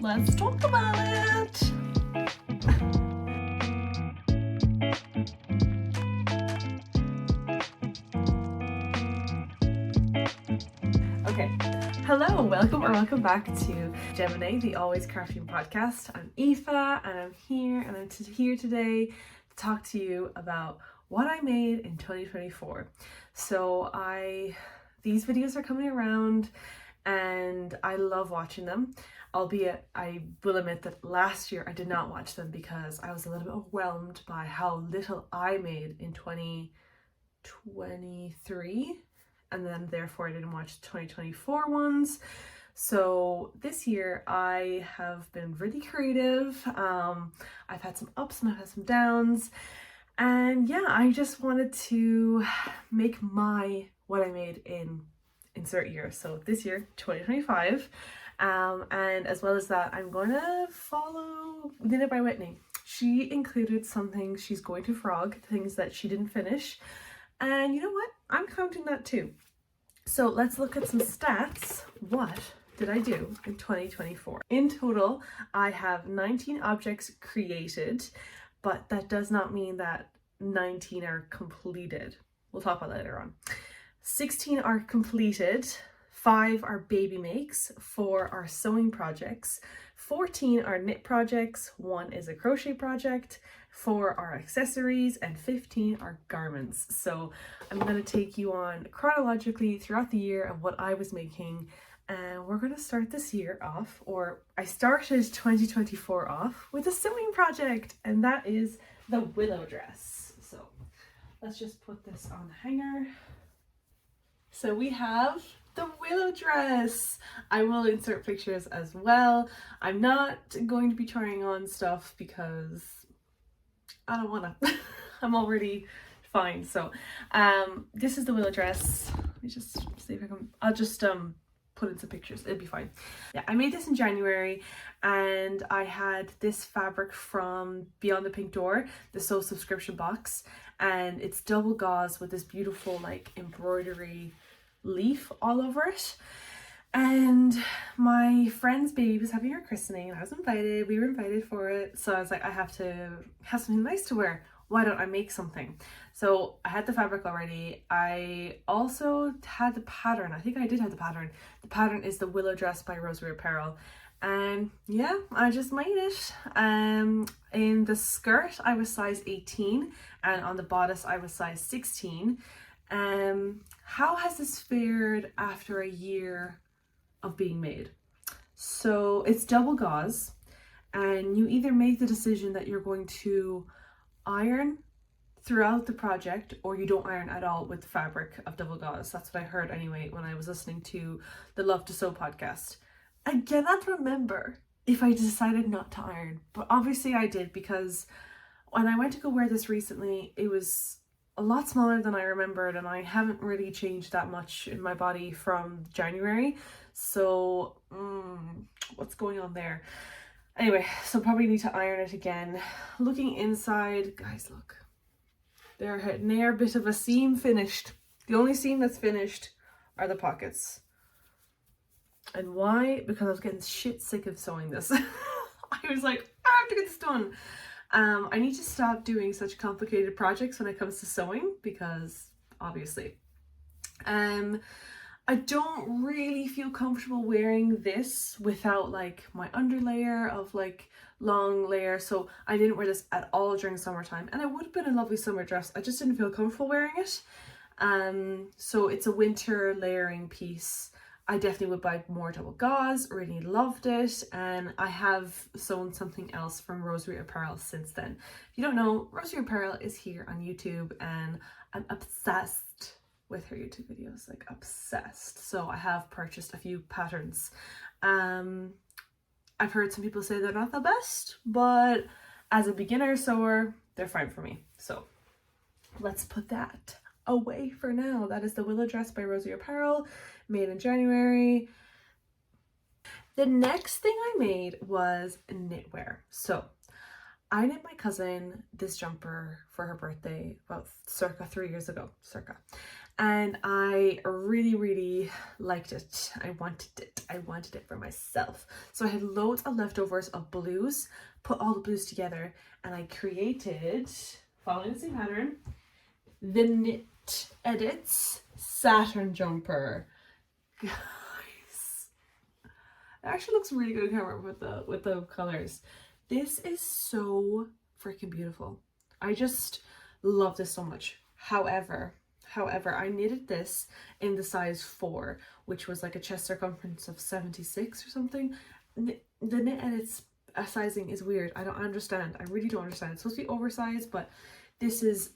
Let's talk about it. Okay, hello, welcome back to Gemini, the Always Crafting podcast. I'm Aoife and I'm here today to talk to you about what I made in 2024. So these videos are coming around and I love watching them, albeit I will admit that last year I did not watch them because I was a little bit overwhelmed by how little I made in 2023. And then therefore I didn't watch the 2024 ones. So this year I have been really creative. I've had some ups and I've had some downs. And yeah, I just wanted to make what I made in insert year. So this year, 2025. And as well as that, I'm going to follow Knit It by Whitney. She included some things she's going to frog, things that she didn't finish. And you know what? I'm counting that too. So let's look at some stats. What did I do in 2024? In total, I have 19 objects created, but that does not mean that 19 are completed. We'll talk about that later on. 16 are completed, 5 are baby makes, 4 are sewing projects, 14 are knit projects, 1 is a crochet project, 4 are accessories, and 15 are garments. So I'm going to take you on chronologically throughout the year of what I was making, and we're going to start this year off, or I started 2024 off with a sewing project, and that is the Willow Dress. So let's just put this on the hanger. So we have the Willow Dress. I will insert pictures as well. I'm not going to be trying on stuff because I don't want to. I'm already fine. So this is the Willow Dress. Let me just see if I can. I'll just put in some pictures. It'll be fine. Yeah, I made this in January and I had this fabric from Beyond the Pink Door, the Sew subscription box, and it's double gauze with this beautiful like embroidery leaf all over it. And my friend's baby was having her christening and I was invited. We were invited for it. So I was like, I have to have something nice to wear. Why don't I make something? So I had the fabric already. I also had the pattern. I think I did have the pattern. The pattern is the Willow Dress by Rosary Apparel. And yeah, I just made it. In the skirt, I was size 18 and on the bodice, I was size 16. How has this fared after a year of being made? So it's double gauze and you either make the decision that you're going to iron throughout the project or you don't iron at all with the fabric of double gauze. That's what I heard anyway when I was listening to the Love to Sew podcast. I cannot remember if I decided not to iron, but obviously I did because when I went to go wear this recently, it was a lot smaller than I remembered and I haven't really changed that much in my body from January. So what's going on there? Anyway, so probably need to iron it again. Looking inside, guys, look. They're a near bit of a seam finished. The only seam that's finished are the pockets. And why? Because I was getting shit sick of sewing this. I was like, I have to get this done. I need to stop doing such complicated projects when it comes to sewing because obviously I don't really feel comfortable wearing this without like my underlayer of like long layer. So I didn't wear this at all during summertime and it would have been a lovely summer dress. I just didn't feel comfortable wearing it. So it's a winter layering piece. I definitely would buy more double gauze, really loved it, and I have sewn something else from Rosary Apparel since then. If you don't know, Rosary Apparel is here on YouTube and I'm obsessed with her YouTube videos, like obsessed. So I have purchased a few patterns. I've heard some people say they're not the best, but as a beginner sewer, they're fine for me. So let's put that away for now. That is the Willow Dress by Rosary Apparel, made in January. The next thing I made was knitwear. So I knit my cousin this jumper for her birthday about circa 3 years ago, and I really liked it. I wanted it for myself. So I had loads of leftovers of blues, put all the blues together, and I created, following the same pattern, the Knit Edits Saturn Jumper. Guys, it actually looks really good on camera with the colors. This is so freaking beautiful. I just love this so much. However, I knitted this in the size 4, which was like a chest circumference of 76 or something. The Knit Edits sizing is weird. I don't understand. I really don't understand. It's supposed to be oversized, but this is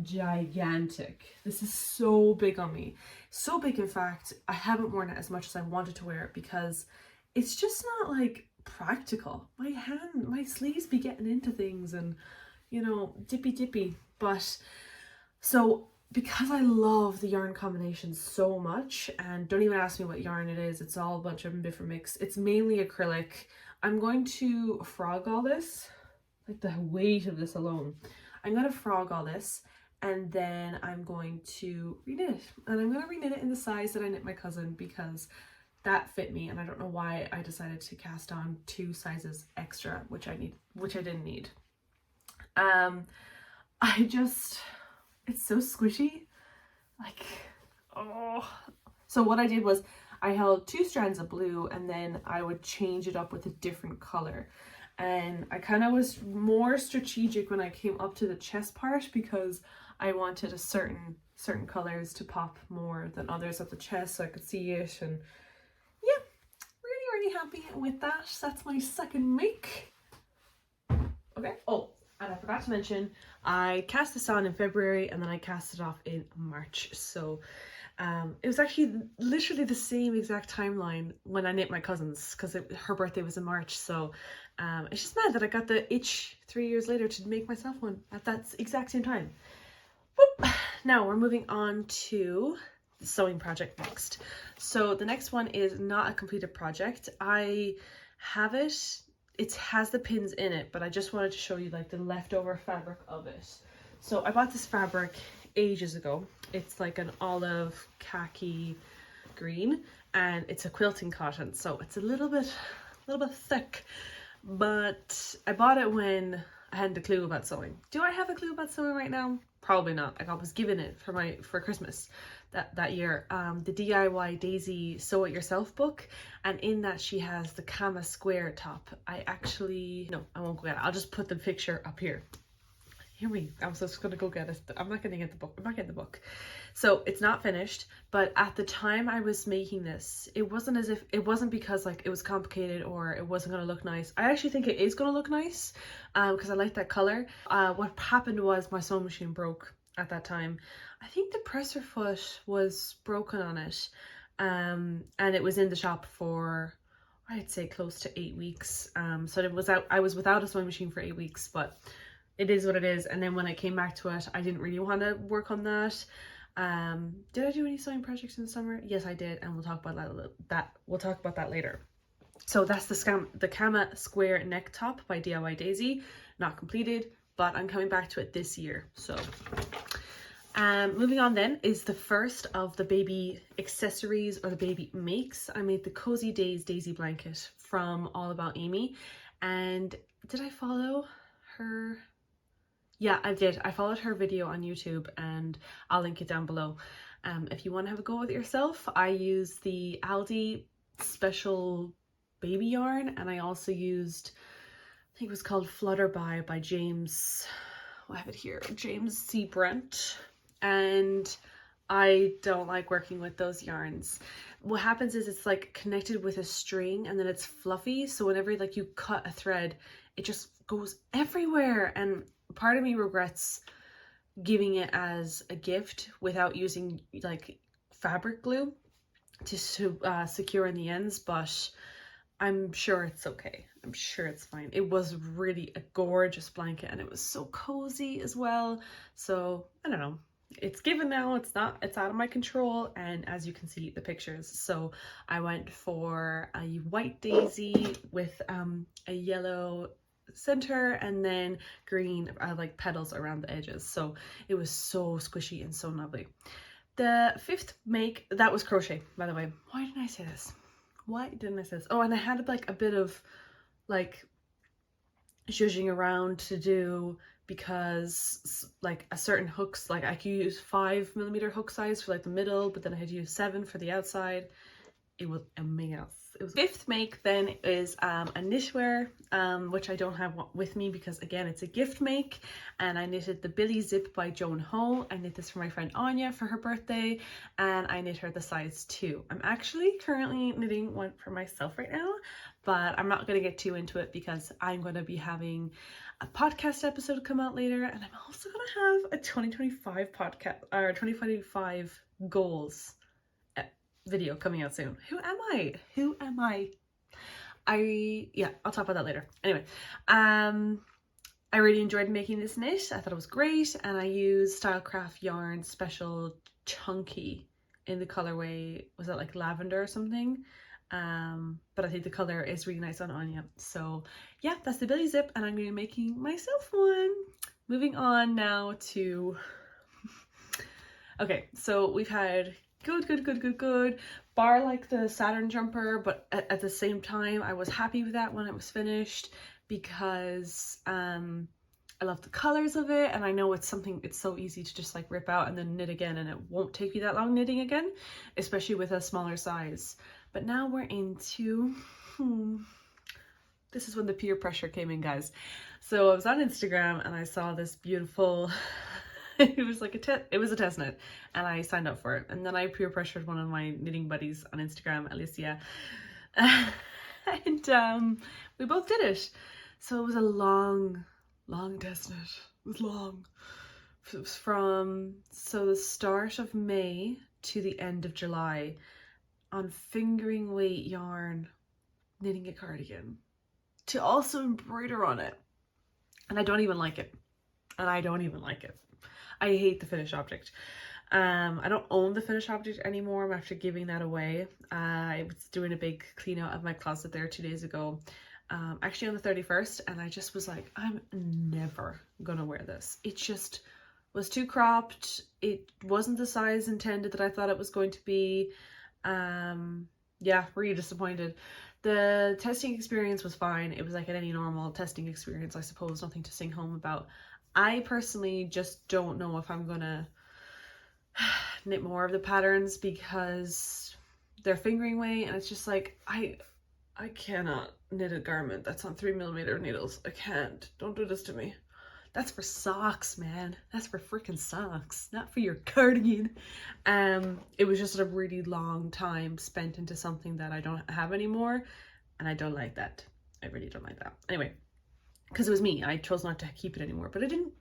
gigantic. This is so big on me. So big, in fact, I haven't worn it as much as I wanted to wear it because it's just not like practical. My sleeves be getting into things and, you know, dippy. But so because I love the yarn combination so much, and don't even ask me what yarn it is, it's all a bunch of different mix. It's mainly acrylic. I'm going to frog all this, like the weight of this alone. I'm going to frog all this, and then I'm going to reknit it. And I'm going to reknit it in the size that I knit my cousin because that fit me, and I don't know why I decided to cast on 2 sizes extra, which I didn't need. It's so squishy, like, oh. So what I did was I held 2 strands of blue, and then I would change it up with a different color. And I kind of was more strategic when I came up to the chest part because I wanted a certain colors to pop more than others at the chest so I could see it. And yeah, really happy with that. That's my second make. Okay. Oh, and I forgot to mention, I cast this on in February and then I cast it off in March. So it was actually literally the same exact timeline when I knit my cousin's, because her birthday was in March. So it's just mad that I got the itch 3 years later to make myself one at that exact same time. Whoop. Now we're moving on to the sewing project next. So the next one is not a completed project. I have it. It has the pins in it, but I just wanted to show you like the leftover fabric of it. So I bought this fabric ages ago. It's like an olive khaki green, and it's a quilting cotton, so it's a little bit thick. But I bought it when I hadn't a clue about sewing. Do I have a clue about sewing right now? Probably not. Like, I was given it for Christmas that year. The DIY Daisy Sew It Yourself book, and in that she has the Kama square top. I won't go get it. I'll just put the picture up here. I was just gonna go get it, but I'm not gonna get the book. I'm not getting the book. So it's not finished, but at the time I was making this, it wasn't because like it was complicated or it wasn't gonna look nice. I actually think it is gonna look nice because I like that color. What happened was my sewing machine broke at that time. I think the presser foot was broken on it, and it was in the shop for, I'd say, close to 8 weeks. So I was without a sewing machine for 8 weeks, but it is what it is. And then when I came back to it, I didn't really want to work on that. Did I do any sewing projects in the summer? Yes, I did, and we'll talk about that later. So that's the Kama square neck top by DIY Daisy. Not completed, but I'm coming back to it this year. So moving on then is the first of the baby accessories or the baby makes. I made the Cozy Days Daisy blanket from All About Amy. And did I follow her? Yeah, I did. I followed her video on YouTube, and I'll link it down below. If you want to have a go with it yourself, I use the Aldi special baby yarn, and I also used, I think it was called Flutterby by James, I have it here, James C. Brent. And I don't like working with those yarns. What happens is it's like connected with a string, and then it's fluffy, so whenever like you cut a thread, it just goes everywhere. And part of me regrets giving it as a gift without using like fabric glue to secure in the ends, but I'm sure it's okay. I'm sure it's fine. It was really a gorgeous blanket, and it was so cozy as well. So I don't know. It's given now. It's out of my control, and as you can see the pictures. So I went for a white daisy with a yellow center and then green like petals around the edges. So it was so squishy and so lovely. The fifth make, that was crochet, by the way. Why didn't I say this? Why didn't I say this? Oh, and I had like a bit of like zhuzhing around to do because like a certain hooks, like I could use 5mm hook size for like the middle, but then I had to use 7 for the outside. It was a mess. It was. Fifth make then is a knitwear, which I don't have with me because again it's a gift make, and I knitted the Billi Zip by Joan Ho. I knit this for my friend Anya for her birthday, and I knit her the size 2. I'm actually currently knitting one for myself right now, but I'm not going to get too into it because I'm going to be having a podcast episode come out later, and I'm also going to have a 2025 podcast or 2025 goals video coming out soon. Who am I? Who am I? Yeah, I'll talk about that later. Anyway, I really enjoyed making this knit. I thought it was great, and I used Stylecraft yarn special chunky in the colorway, was that like lavender or something? But I think the color is really nice on Anya. So yeah, that's the Billi Zip, and I'm going to be making myself one. Moving on now to okay, so we've had good, bar like the Saturn Jumper, but at the same time I was happy with that when it was finished because I love the colors of it, and I know it's something, it's so easy to just like rip out and then knit again, and it won't take you that long knitting again, especially with a smaller size. But now we're into this is when the peer pressure came in, guys. So I was on Instagram and I saw this beautiful it was like it was a test knit, and I signed up for it, and then I peer pressured one of my knitting buddies on Instagram, Alicia, and we both did it. So it was a long test knit. It was long. It was from the start of May to the end of July on fingering weight yarn, knitting a cardigan to also embroider on it, and I don't even like it. I hate the finished object. I don't own the finished object anymore. I'm after giving that away. I was doing a big clean out of my closet there 2 days ago, actually on the 31st, and I just was like, I'm never gonna wear this. It just was too cropped. It wasn't the size intended that I thought it was going to be. Yeah, really disappointed. The testing experience was fine. It was like any normal testing experience, I suppose, nothing to sing home about. I personally just don't know if I'm gonna knit more of the patterns because they're fingering weight, and it's just like I cannot knit a garment that's on 3mm needles. I can't. Don't do this to me. That's for socks, man. That's for freaking socks, not for your cardigan. It was just a really long time spent into something that I don't have anymore, and I don't like that. I really don't like that. Anyway, because it was me, I chose not to keep it anymore, but it didn't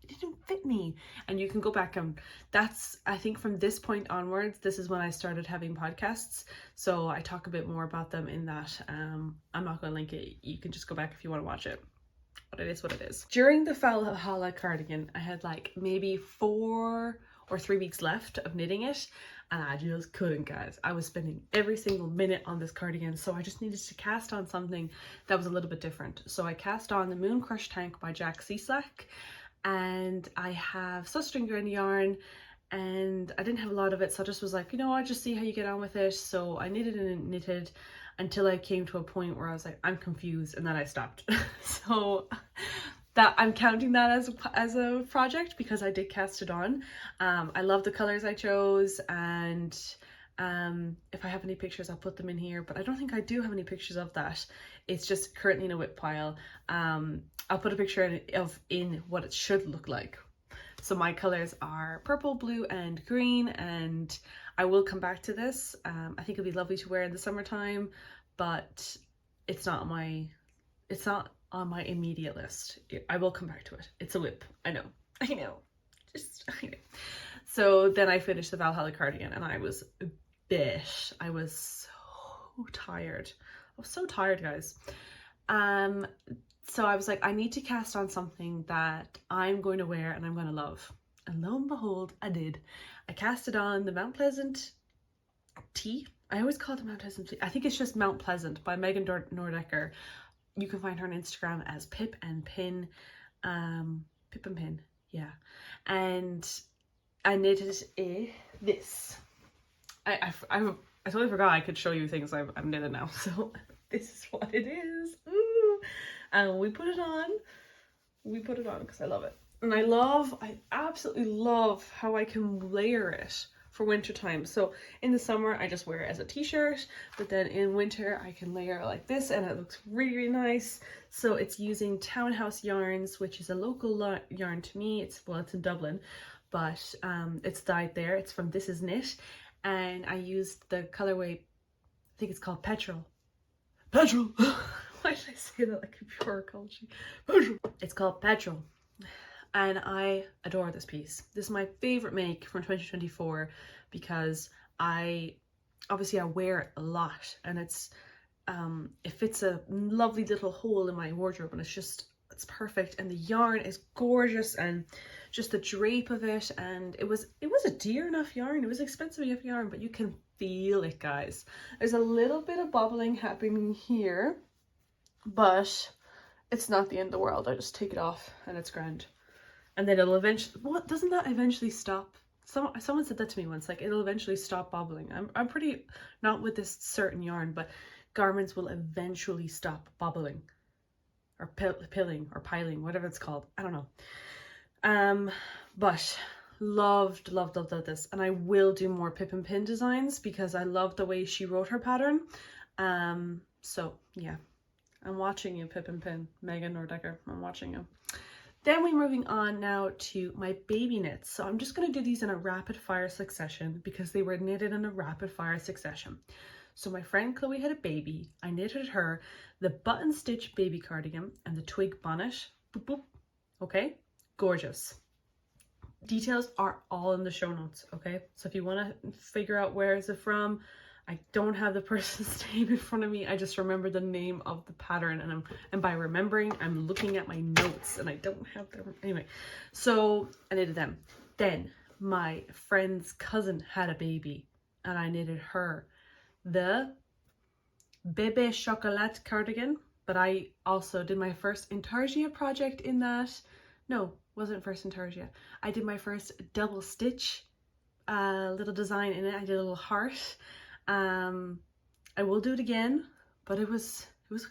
fit me. And you can go back, and that's, I think from this point onwards, this is when I started having podcasts, so I talk a bit more about them in that. I'm not going to link it. You can just go back if you want to watch it, but it is what it is. During the Valhalla cardigan, I had like maybe 4 or 3 weeks left of knitting it, and I just couldn't, guys. I was spending every single minute on this cardigan, so I just needed to cast on something that was a little bit different. So I cast on the Mooncrush tank by Jac Cieslak, and I have String yarn, and I didn't have a lot of it, so I just was like, you know what, just see how you get on with it. So I knitted and knitted until I came to a point where I was like, I'm confused, and then I stopped. So that I'm counting that as a project because I did cast it on. I love the colors I chose, and if I have any pictures I'll put them in here, but I don't think I do have any pictures of that. It's just currently in a whip pile. I'll put a picture in what it should look like. So my colors are purple, blue, and green, and I will come back to this. I think it'll be lovely to wear in the summertime, but it's not on my immediate list. I will come back to it. It's a whip. I know. I know. So then I finished the Valhalla cardigan, and I was bish. I was so tired. I was so tired, guys. So I was like, I need to cast on something that I'm going to wear and I'm going to love. And lo and behold, I did. I casted on the Mount Pleasant tee. I always call it the Mount Pleasant tee. I think it's just Mount Pleasant by Megan Nodecker. You can find her on Instagram as Pip and Pin. Pip and Pin, yeah. And I knitted this. I totally forgot I could show you things I've knitted now. So this is what it is. Ooh. And we put it on. We put it on because I love it. And I absolutely love how I can layer it for winter time. So in the summer, I just wear it as a t-shirt, but then in winter, I can layer it like this and it looks really, really nice. So it's using Townhouse Yarns, which is a local yarn to me. It's in Dublin, but it's dyed there. It's from This Is Knit. And I used the colorway, I think it's called Petrol. Petrol! Why did I say that like a pure culture? Petrol! It's called Petrol. And I adore this piece. This is my favorite make from 2024 because obviously I wear it a lot, and it fits a lovely little hole in my wardrobe, and it's perfect. And the yarn is gorgeous, and just the drape of it, and it was a dear enough yarn. It was expensive enough yarn, but you can feel it, guys. There's a little bit of bubbling happening here, but it's not the end of the world. I just take it off and it's grand. And then it'll eventually, doesn't that eventually stop? Someone said that to me once, like it'll eventually stop bobbling. I'm pretty, not with this certain yarn, but garments will eventually stop bobbling or pilling or piling, whatever it's called. I don't know. But loved this. And I will do more pip and pin designs because I love the way she wrote her pattern. So yeah, I'm watching you, pip and pin, Megan Nodecker, I'm watching you. Then we're moving on now to my baby knits. So I'm just going to do these in a rapid fire succession because they were knitted in a rapid fire succession. So my friend Chloe had a baby. I knitted her the button stitch baby cardigan and the twig bonnet. Boop, boop. Okay, gorgeous. Details are all in the show notes. Okay, so if you want to figure out where is it from, I don't have the person's name in front of me. I just remember the name of the pattern, and by remembering, I'm looking at my notes and I don't have them. Anyway, so I knitted them. Then my friend's cousin had a baby and I knitted her the Bébé Chocolat cardigan, but I also did my first intarsia project in that. No, wasn't first intarsia. I did my first double stitch little design in it. I did a little heart. I will do it again, but it was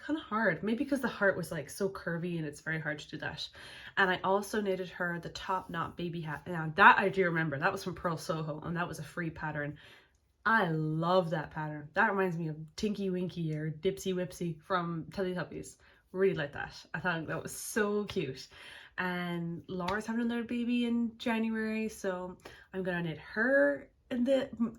kind of hard, maybe because the heart was like so curvy and it's very hard to do that. And I also knitted her the top knot baby hat. Now that I do remember, that was from Purl Soho, and that was a free pattern. I love that pattern. That reminds me of Tinky Winky or Dipsy Whipsy from Teletubbies. Really like that. I thought that was so cute. And Laura's having another baby in January, so I'm gonna knit her. And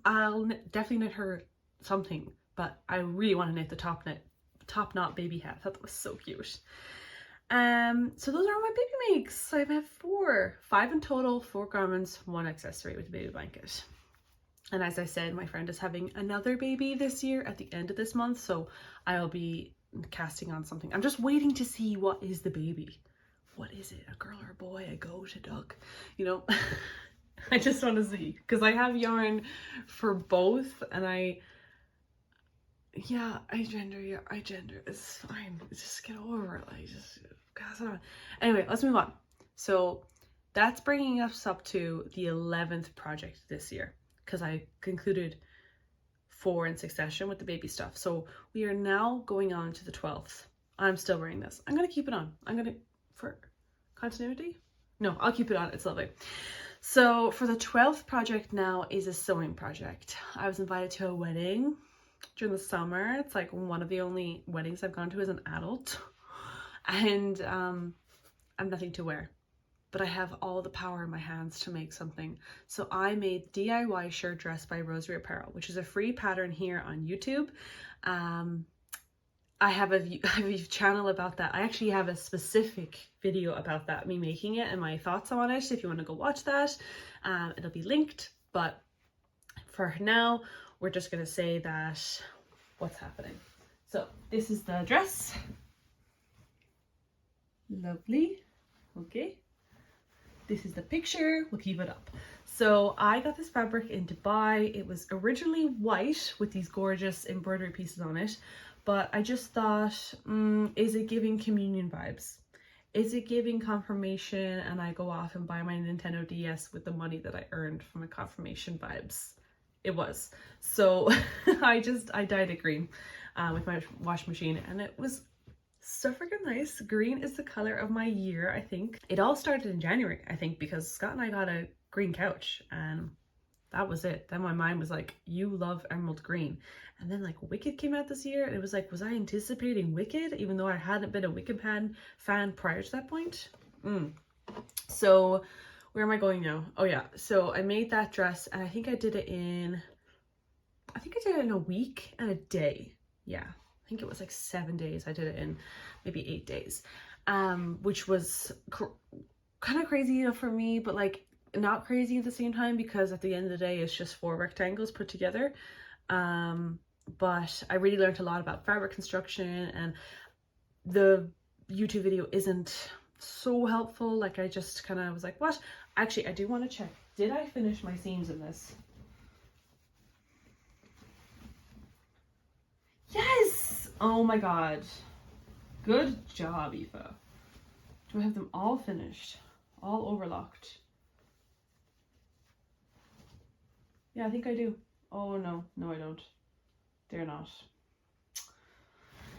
I'll definitely knit her something, but I really want to knit the top knot baby hat. I thought that was so cute. So those are my baby makes. I have 5 in total, 4 garments, 1 accessory with the baby blanket. And as I said, my friend is having another baby this year at the end of this month, so I'll be casting on something. I'm just waiting to see what is the baby. What is it? A girl or a boy? A goat? A duck? You know. I just want to see, because I have yarn for both, and I gender, it's fine, just get over it, like just pass it on. Anyway, let's move on. So that's bringing us up to the 11th project this year, because I concluded 4 in succession with the baby stuff. So we are now going on to the 12th. I'm still wearing this. I'm going to keep it on. For continuity? No, I'll keep it on. It's lovely. So for the 12th project now is a sewing project. I was invited to a wedding during the summer. It's like one of the only weddings I've gone to as an adult. And I'm nothing to wear, but I have all the power in my hands to make something. So I made DIY shirred dress by Rosary Apparel, which is a free pattern here on YouTube. I have a channel about that. I actually have a specific video about that, me making it and my thoughts on it. If you want to go watch that, it'll be linked. But for now, we're just going to say that what's happening. So this is the dress. Lovely. Okay. This is the picture. We'll keep it up. So I got this fabric in Dubai. It was originally white with these gorgeous embroidery pieces on it. But I just thought, is it giving communion vibes? Is it giving confirmation and I go off and buy my Nintendo DS with the money that I earned from the confirmation vibes? it was. So I dyed it green with my washing machine, and it was so freaking nice. Green is the color of my year, I think. It all started in January, I think, because Scott and I got a green couch, and that was it. Then my mind was like, you love emerald green. And then like Wicked came out this year, and it was like, was I anticipating Wicked even though I hadn't been a Wicked fan prior to that point? So where am I going now? Oh yeah, so I made that dress, and I think I did it in a week and a day. Yeah, I think it was like 7 days. I did it in maybe 8 days, which was kind of crazy for me, but like not crazy at the same time, because at the end of the day it's just 4 rectangles put together. But I really learned a lot about fabric construction, and the YouTube video isn't so helpful. Like I just kind of was like, what? Actually, I do want to check, did I finish my seams in this? Yes! Oh my god, good job, Aoife. Do I have them all finished, all overlocked? Yeah, I think I do. Oh no, I don't. They're not.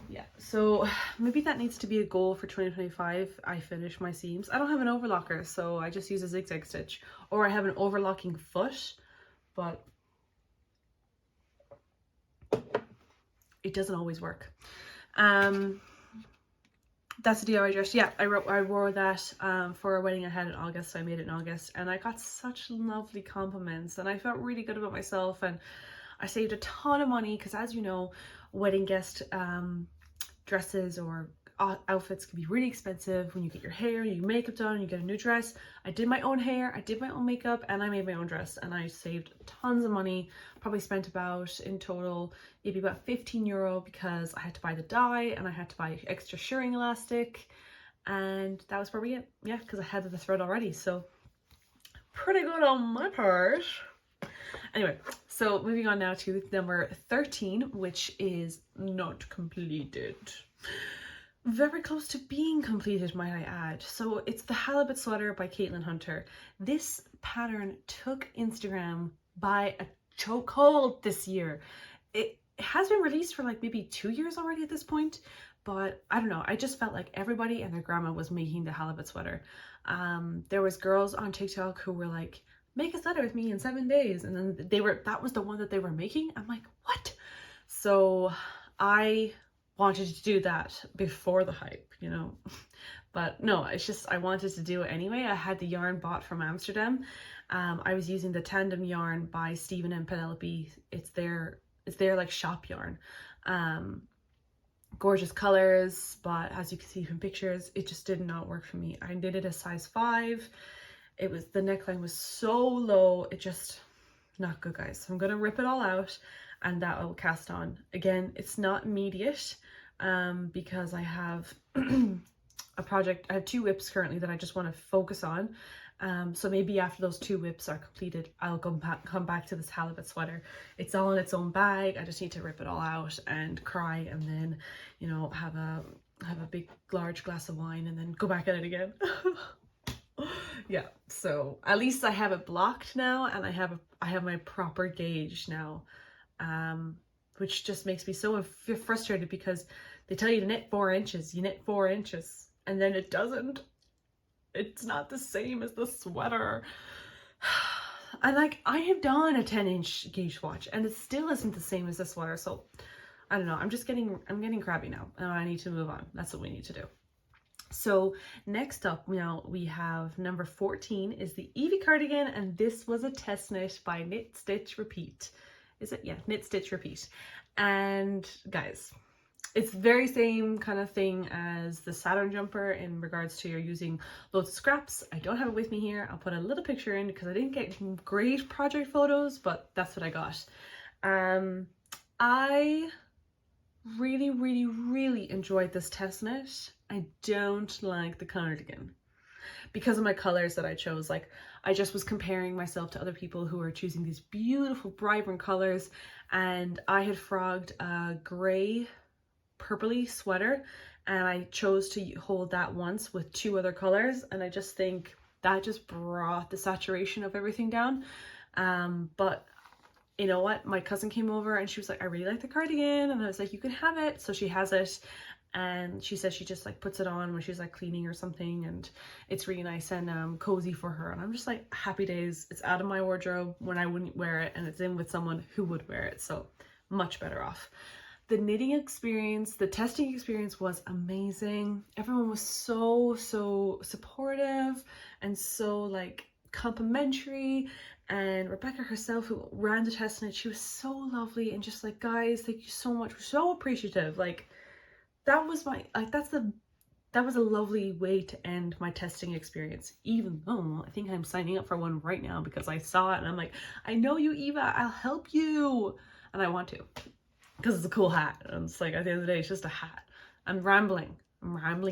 Yeah, so maybe that needs to be a goal for 2025. I finish my seams. I don't have an overlocker, so I just use a zigzag stitch, or I have an overlocking foot, but it doesn't always work. That's the DIY dress. Yeah, I wore that for a wedding I had in August, so I made it in August, and I got such lovely compliments, and I felt really good about myself, and I saved a ton of money, because as you know, wedding guest dresses or outfits can be really expensive when you get your hair, your makeup done, and you get a new dress. I did my own hair, I did my own makeup, and I made my own dress, and I saved tons of money. Probably spent about, in total, maybe about €15, because I had to buy the dye and I had to buy extra shirring elastic, and that was probably it. Yeah, because I had the thread already, so pretty good on my part. Anyway, so moving on now to number 13, which is not completed. Very close to being completed, might I add. So it's the Halibut sweater by Caitlin Hunter. This pattern took Instagram by a chokehold this year. It has been released for like maybe 2 years already at this point, but I don't know, I just felt like everybody and their grandma was making the Halibut sweater. There was girls on TikTok who were like, make a sweater with me in 7 days, and then that was the one that they were making. I'm like, what? So I wanted to do that before the hype, you know, but no, it's just I wanted to do it anyway. I had the yarn bought from Amsterdam. I was using the tandem yarn by Stephen and Penelope. It's their like shop yarn. Gorgeous colors, but as you can see from pictures, it just did not work for me. I did it a size 5. It was, the neckline was so low, it just not good, guys. So I'm gonna rip it all out, and that will cast on. Again, it's not immediate, because I have a project. I have 2 whips currently that I just want to focus on. So maybe after those 2 whips are completed, I'll come back to this Halibut sweater. It's all in its own bag. I just need to rip it all out and cry, and then, you know, have a big large glass of wine, and then go back at it again. Yeah, so at least I have it blocked now, and I have my proper gauge now, which just makes me so frustrated, because they tell you to knit 4 inches, you knit 4 inches, and then it doesn't. It's not the same as the sweater. And like, I have done a 10-inch gauge swatch, and it still isn't the same as the sweater. So I don't know, I'm getting crabby now, and I need to move on. That's what we need to do. So next up now we have number 14 is the Eevee Cardigan, and this was a test knit by Knit Stitch Repeat. Is it? Yeah, Knit Stitch Repeat. And guys, it's very same kind of thing as the Saturn Jumper in regards to you're using loads of scraps. I don't have it with me here. I'll put a little picture in because I didn't get great project photos, but that's what I got. I really enjoyed this test knit. I don't like the cardigan because of my colors that I chose. Like, I just was comparing myself to other people who are choosing these beautiful vibrant colors, and I had frogged a gray purpley sweater, and I chose to hold that once with 2 other colors, and I just think that just brought the saturation of everything down. But you know what, my cousin came over and she was like, I really like the cardigan, and I was like, you can have it. So she has it, and she says she just like puts it on when she's like cleaning or something, and it's really nice and cozy for her. And I'm just like, happy days. It's out of my wardrobe when I wouldn't wear it, and it's in with someone who would wear it, so much better off. The knitting experience, the testing experience was amazing. Everyone was so supportive and so like complimentary, and Rebecca herself, who ran the test knit, she was so lovely and just like, guys, thank you so much, we're so appreciative. Like that was my, like that was a lovely way to end my testing experience, even though I think I'm signing up for one right now because I saw it and I'm like, I know you, Eva, I'll help you. And I want to, because it's a cool hat. And it's like, at the end of the day, it's just a hat. I'm rambling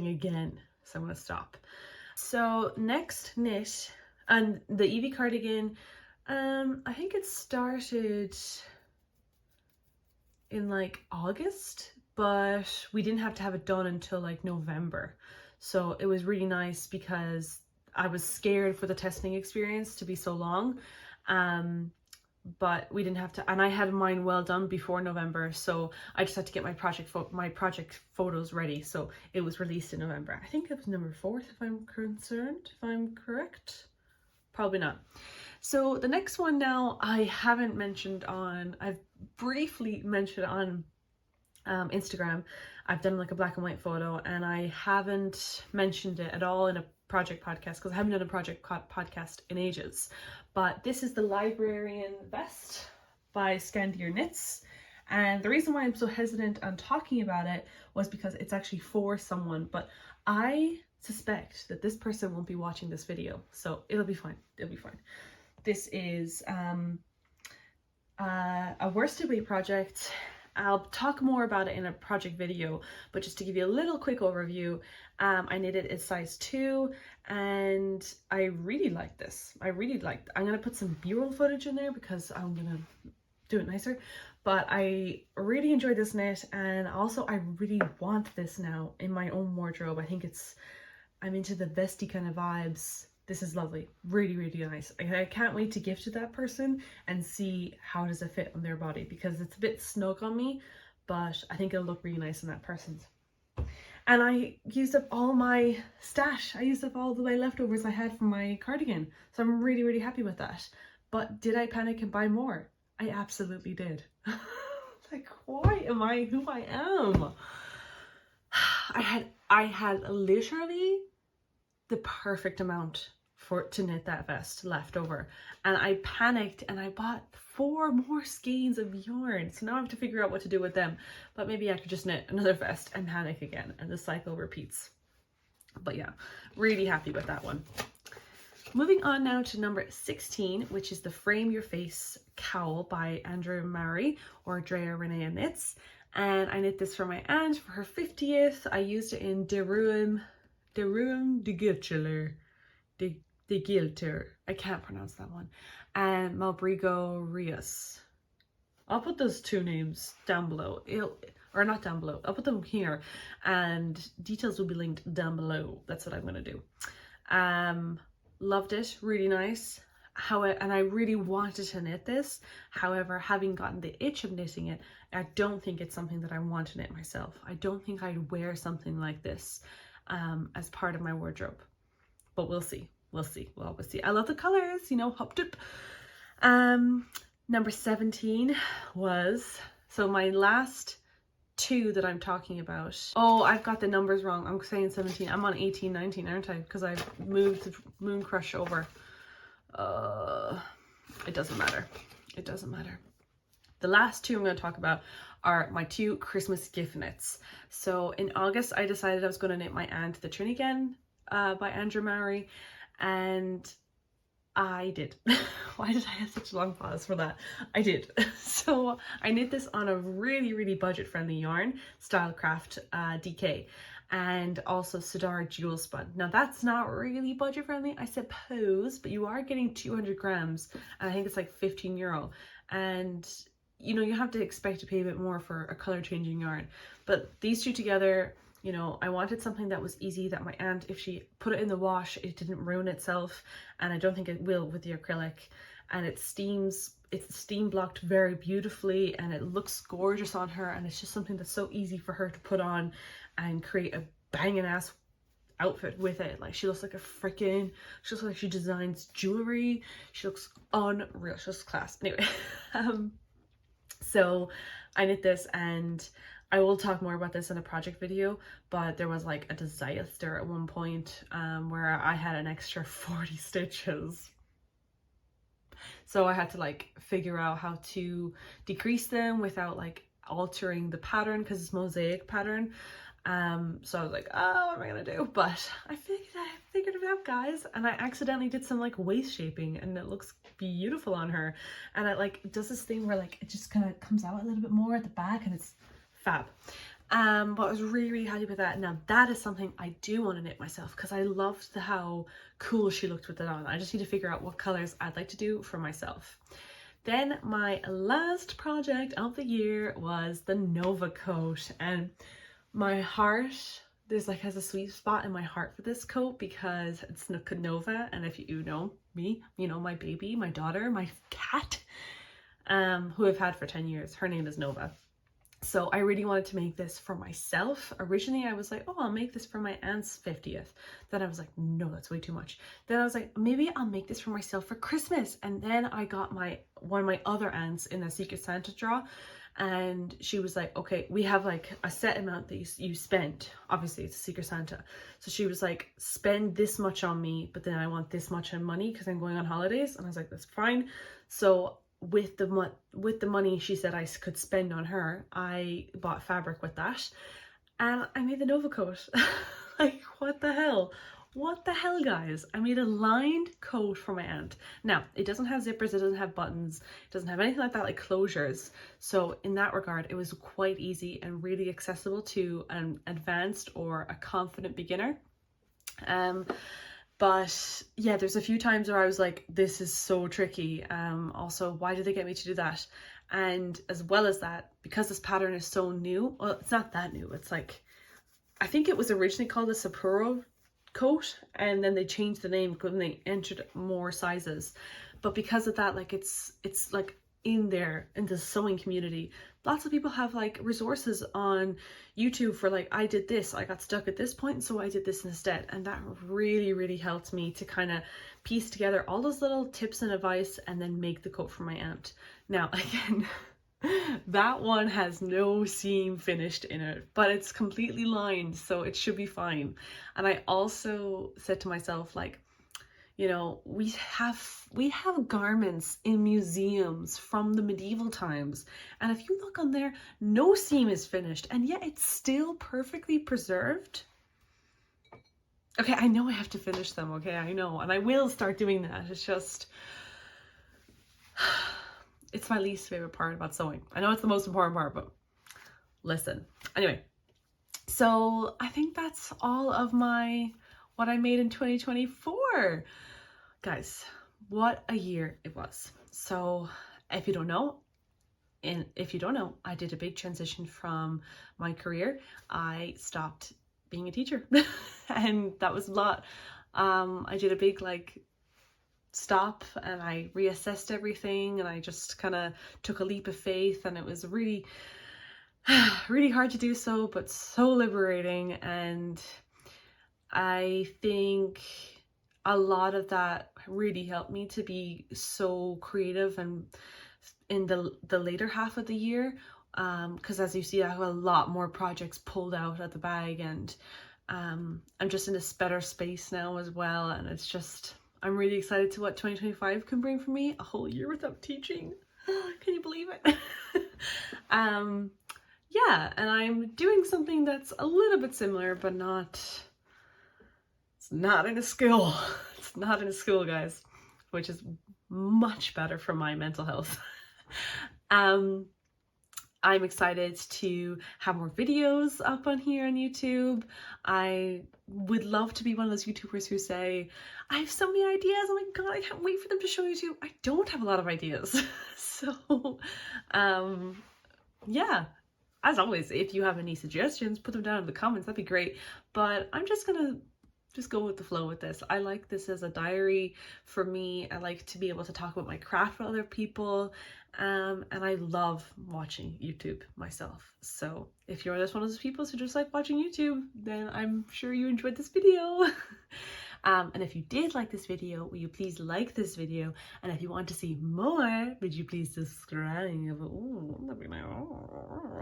again, so I'm gonna stop. So next knit, and the Eevee cardigan, I think it started in like August, but we didn't have to have it done until like November. So it was really nice because I was scared for the testing experience to be so long. But we didn't have to, and I had mine well done before November, so I just had to get my project photos ready. So it was released in November. I think it was November 4th, if I'm concerned, if I'm correct. Probably not. So the next one now, I haven't mentioned on, I've briefly mentioned on Instagram. I've done like a black and white photo, and I haven't mentioned it at all in a project podcast because I haven't done a project podcast in ages. But this is the Librarian Vest by Skeindeer Knits, and the reason why I'm so hesitant on talking about it was because it's actually for someone, but I suspect that this person won't be watching this video, so it'll be fine. It'll be fine. This is a worsted weight project. I'll talk more about it in a project video, but just to give you a little quick overview, I knitted it size 2, and I really like this. I'm gonna put some B-roll footage in there because I'm gonna do it nicer, but I really enjoyed this knit, and also I really want this now in my own wardrobe. I think I'm into the vesty kind of vibes. This is lovely, really nice. I can't wait to gift to that person and see how does it fit on their body, because it's a bit snug on me, but I think it'll look really nice on that person's. And I used up all my stash. I used up all my leftovers I had from my cardigan, so I'm really happy with that. But did I panic and buy more? I absolutely did. Like, why am I who I am? I had literally the perfect amount to knit that vest left over, and I panicked and I bought 4 more skeins of yarn, so now I have to figure out what to do with them. But maybe I could just knit another vest and panic again, and the cycle repeats. But yeah, really happy with that one. Moving on now to number 16, which is the Frame Your Face Cowl by Maree, or Drea Renee Knits, and I knit this for my aunt for her 50th. I used it in De Ruim de Gilter, I can't pronounce that one, and Malbrigo Rios. I'll put those 2 names down below, or not down below, I'll put them here, and details will be linked down below. That's what I'm gonna do. Loved it, really nice. And I really wanted to knit this. However, having gotten the itch of knitting it, I don't think it's something that I want to knit myself. I don't think I'd wear something like this as part of my wardrobe, but we'll see. We'll always see. I love the colors, you know, hopped up. Number 17 was, so my last 2 that I'm talking about. Oh, I've got the numbers wrong. I'm saying 17. I'm on 18, 19, aren't I? Because I've moved Mooncrush over. It doesn't matter. It doesn't matter. The last 2 I'm going to talk about are my 2 Christmas gift knits. So in August, I decided I was going to knit my aunt the Trinigan by Maree, and I did. Why did I have such a long pause for that? I did. So I knit this on a really budget friendly yarn, Stylecraft DK, and also Sidara Jewel Spun. Now that's not really budget friendly, I suppose, but you are getting 200 grams, and I think it's like €15. And you know, you have to expect to pay a bit more for a color changing yarn. But these 2 together, you know, I wanted something that was easy, that my aunt, if she put it in the wash, it didn't ruin itself, and I don't think it will with the acrylic, and it steams it's steam blocked very beautifully and it looks gorgeous on her, and it's just something that's so easy for her to put on and create a banging ass outfit with it. Like, she looks like a freaking, she looks like she designs jewelry. She looks unreal. She looks class. Anyway, so I knit this, and I will talk more about this in a project video, but there was like a disaster at one point where I had an extra 40 stitches. So I had to like figure out how to decrease them without like altering the pattern, because it's mosaic pattern. So I was like, oh, what am I gonna do? But I figured it out, guys, and I accidentally did some like waist shaping, and it looks beautiful on her. And it like does this thing where like it just kind of comes out a little bit more at the back, and it's fab. But I was really happy with that. Now that is something I do want to knit myself, because I loved how cool she looked with it on. I just need to figure out what colors I'd like to do for myself. Then my last project of the year was the Nova coat, and my heart, there's like has a sweet spot in my heart for this coat because it's Nova, and if you know me, you know my baby, my daughter, my cat, who I've had for 10 years. Her name is Nova. So I really wanted to make this for myself. Originally I was like, oh, I'll make this for my aunt's 50th. Then I was like, no, that's way too much. Then I was like, maybe I'll make this for myself for Christmas. And then I got one of my other aunts in the Secret Santa draw, and she was like, okay, we have like a set amount that you spend. Obviously it's a Secret Santa. So she was like, spend this much on me, but then I want this much in money because I'm going on holidays. And I was like, that's fine. So with the money she said I could spend on her, I bought fabric with that, and I made the Nova coat. Like, what the hell? What the hell, guys? I made a lined coat for my aunt. Now, it doesn't have zippers, it doesn't have buttons, it doesn't have anything like that, like closures. So in that regard, it was quite easy and really accessible to an advanced or a confident beginner. But yeah, there's a few times where I was like, this is so tricky. Also, why did they get me to do that? And as well as that, because this pattern is so new, well, it's not that new. It's like, I think it was originally called the Sapporo coat, and then they changed the name when they entered more sizes. But because of that, like it's like in the sewing community, lots of people have like resources on YouTube for like, I did this, I got stuck at this point, so I did this instead. And that really helped me to kind of piece together all those little tips and advice and then make the coat for my aunt. Now again, that one has no seam finished in it, but it's completely lined, so it should be fine. And I also said to myself, like, you know, we have garments in museums from the medieval times, and if you look on there, no seam is finished, and yet it's still perfectly preserved. Okay, I know I have to finish them, okay, I know, and I will start doing that. It's just, it's my least favorite part about sewing. I know it's the most important part, but listen. Anyway, so I think that's all of what I made in 2024. Guys, what a year it was. So if you don't know, I did a big transition from my career. I stopped being a teacher and that was a lot. I did a big like stop, and I reassessed everything, and I just kind of took a leap of faith, and it was really hard to do so, but so liberating. And I think a lot of that really helped me to be so creative and in the later half of the year, because as you see, I have a lot more projects pulled out of the bag, and I'm just in this better space now as well. And it's just, I'm really excited to what 2025 can bring for me. A whole year without teaching. Can you believe it? Yeah, and I'm doing something that's a little bit similar, but it's not in a school. It's not in a school, guys, which is much better for my mental health. I'm excited to have more videos up on here on YouTube. I would love to be one of those YouTubers who say, I have so many ideas, oh my god, I can't wait for them to show you too. I don't have a lot of ideas. So, yeah. As always, if you have any suggestions, put them down in the comments, that'd be great. But I'm just gonna just go with the flow with this. I like this as a diary for me. I like to be able to talk about my craft with other people. And I love watching YouTube myself. So if you're just one of those people who just like watching YouTube, then I'm sure you enjoyed this video. And if you did like this video, will you please like this video? And if you want to see more, would you please subscribe? Ooh, let me know.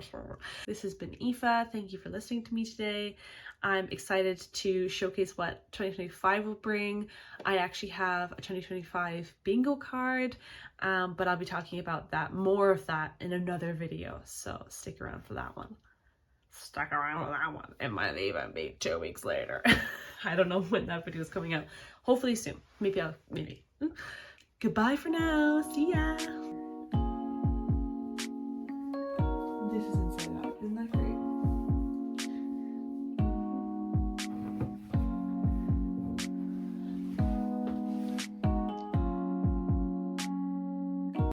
This has been Aoife. Thank you for listening to me today. I'm excited to showcase what 2025 will bring. I actually have a 2025 bingo card, but I'll be talking about that, more of that in another video. So stick around for that one. Stuck around with that one. It might even be 2 weeks later. I don't know when that video is coming out. Hopefully soon. Maybe. Goodbye for now. See ya.